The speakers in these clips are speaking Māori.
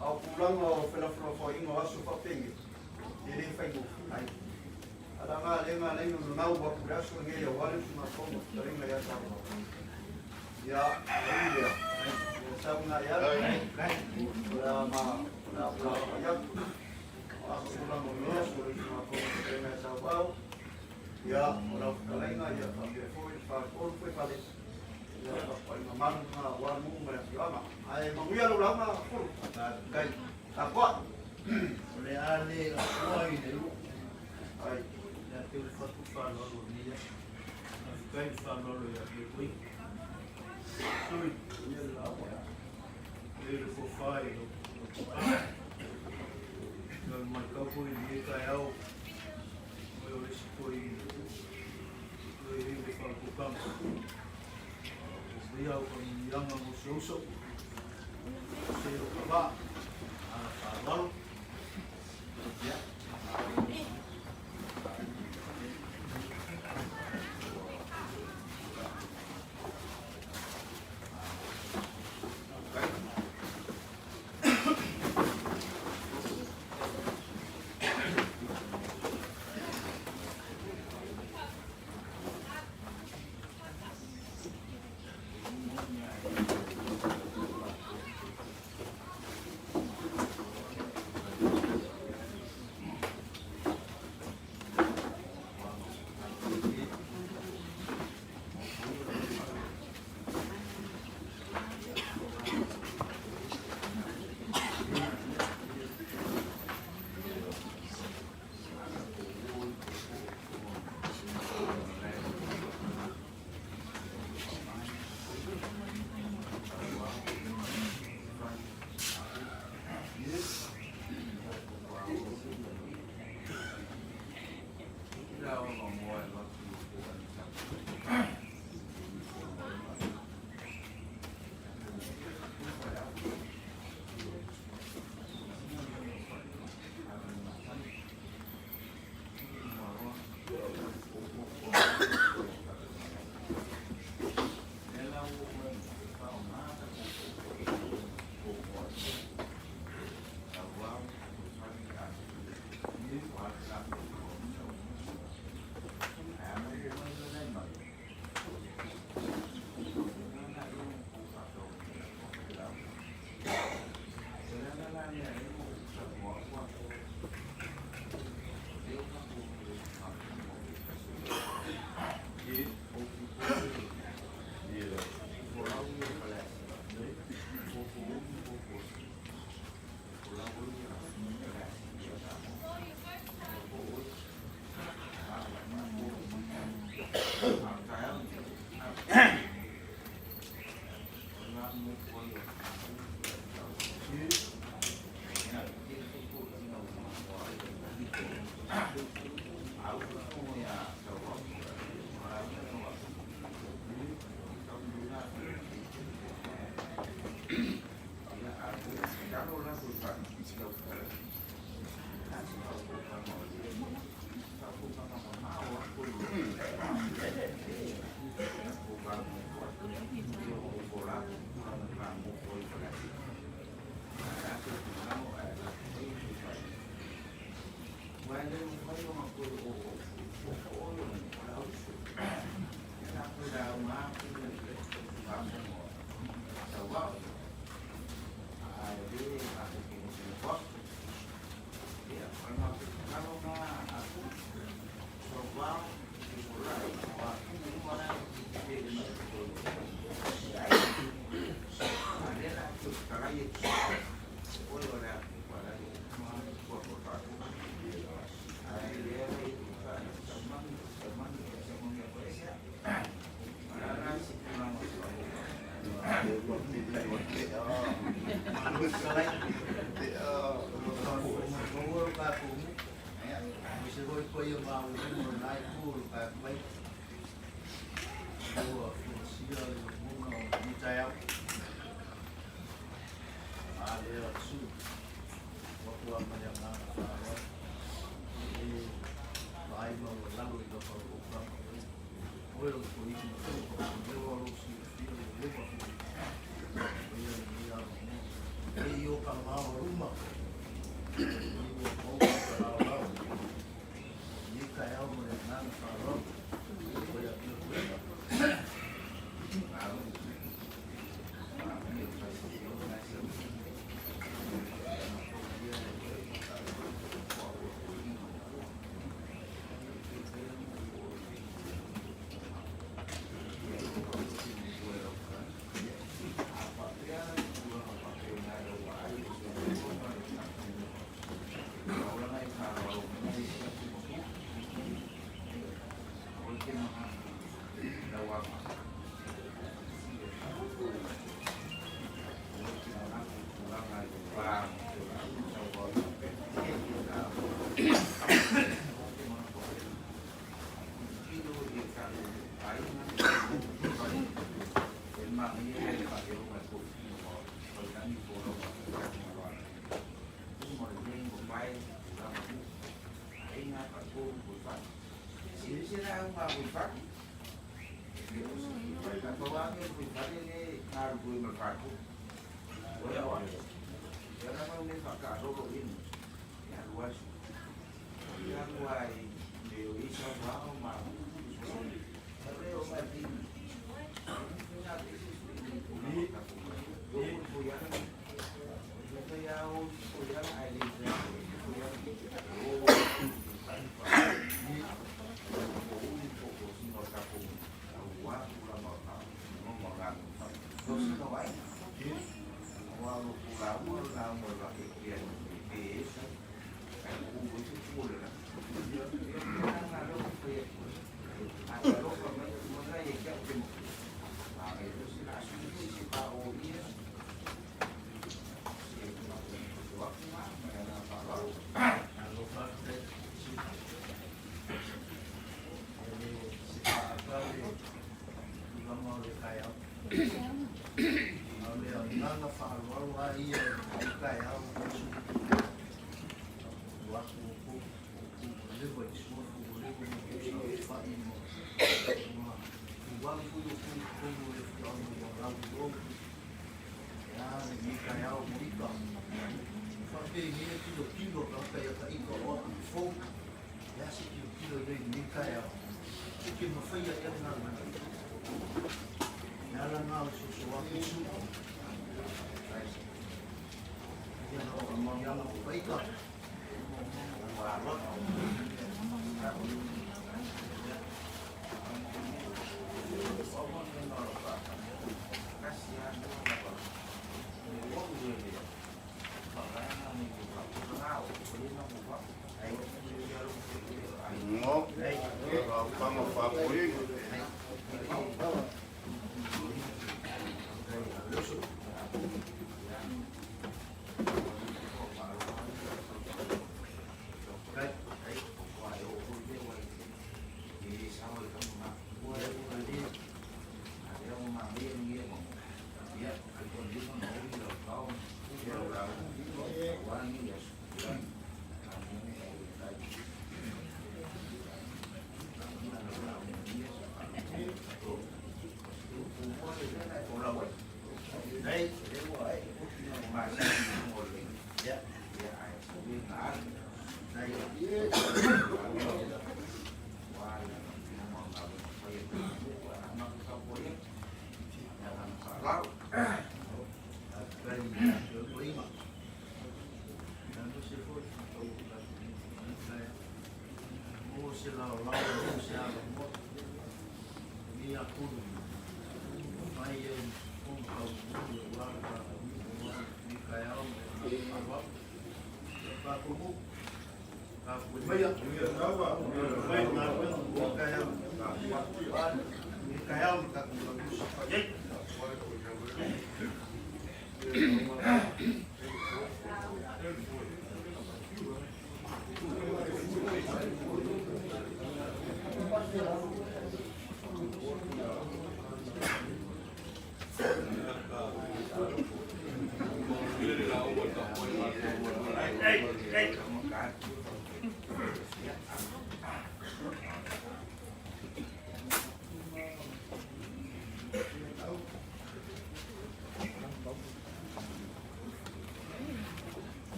au pulang o fela fo ingo aso fa penge ele fai go ai ala nga le no na wa pura so nge ya wale tuma ko mo tare nga ya sa ya ya sa una ya ora ma na ya aku pulang mo no so tuma ko mo tare nga sa wa ya ora kala nga ya foi fa ya pai mamang na wa mu ma ya ai manguia lo lama ko kai takwa le ale la foi de ai ya te fa tu fa lo ni ya kai fa lo ya ke kui sui ya la wa le fo fa e no ma ka ko ni ka ya o o esse foi ele fa ku kam dia con yang musuh saya coba awal ya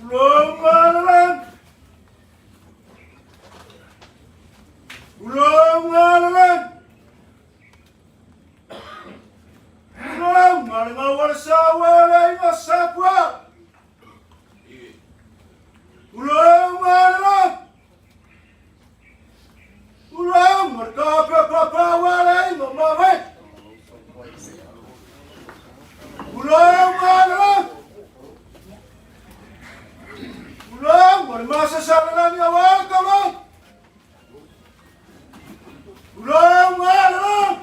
Roma! Oi, masa salalami awal kawan. Ulang malam.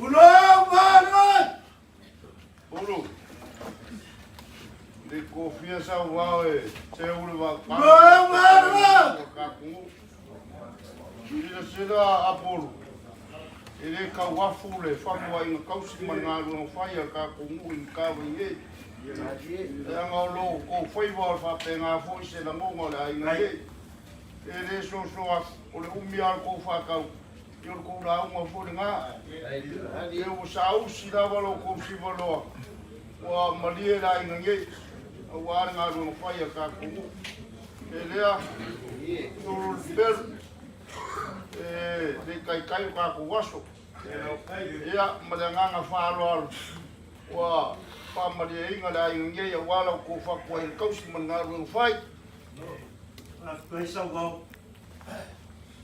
Ulang malam. Bulu. De confiança ao se ule va. Ulang malam. Ila sila apolo. Ele ka wafu le whanua inga kausi mangaru no whaia ka kungu in kawa inge. E anga lo ko whaiwa o whapenga fwoi se na ngonga le ainga inge. Ele so o le umi al ko whakau. Ior ko la unga fwoi ngā. E o sa usi la walo ko si waloa. Wa malie la inga inge. Wa ngaru no whaia ka kungu. Elea. Toro bel. De kai ka ko waso ia malanga falo wa pamali inga la inge ya wala ko fa ko el kausi mangaru fai na pesa go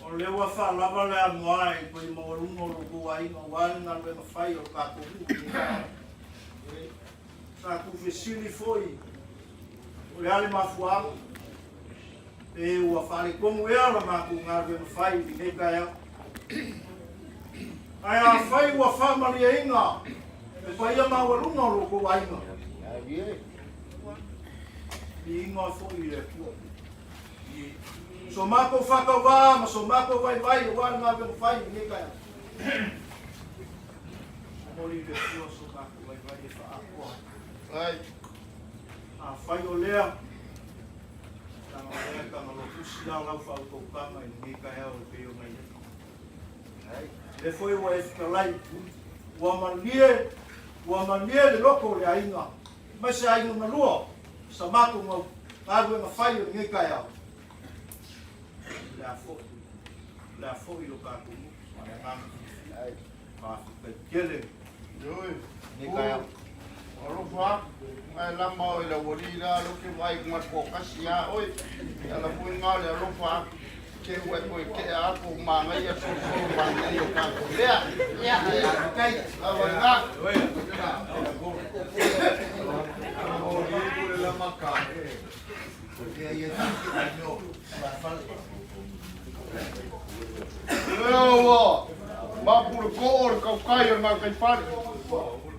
o le wa fa la mala mai ko mo lungo ko ai no wa na le fai o ka ko sa ku fesili foi o le ale mafuamo e ua whare komu ea la māku ngā reo whai i ne kai au. Ai a whai ua whamari e inga, e pai a maua runa roko wa inga. I inga fōi e kua. So mako whakawā, ma so mako vai vai, o wā ngā reo whai i ne kai au. Mori le kua so mako vai vai e wha ai a whai o lea, kama lo kusila lau fa ko kama ni ka ya o pe o mai le foi o escalai wa manie le loko le ainga ma se ainga na lua sa mako mo agu na fai o ni ka ya la fo i lo ka ku ai pa pe kele ni ka ya Alofa, ai lama i la warira, loke vai kuma ko kasia, oi, ala pui ngale alofa, ke ue koe ke ako manga ia so manga ia kako lea. Ya, kai, awa nga. Oi, la maka. Dia ia tak no. Leo, ma pur ko or kau kai nga kai pare.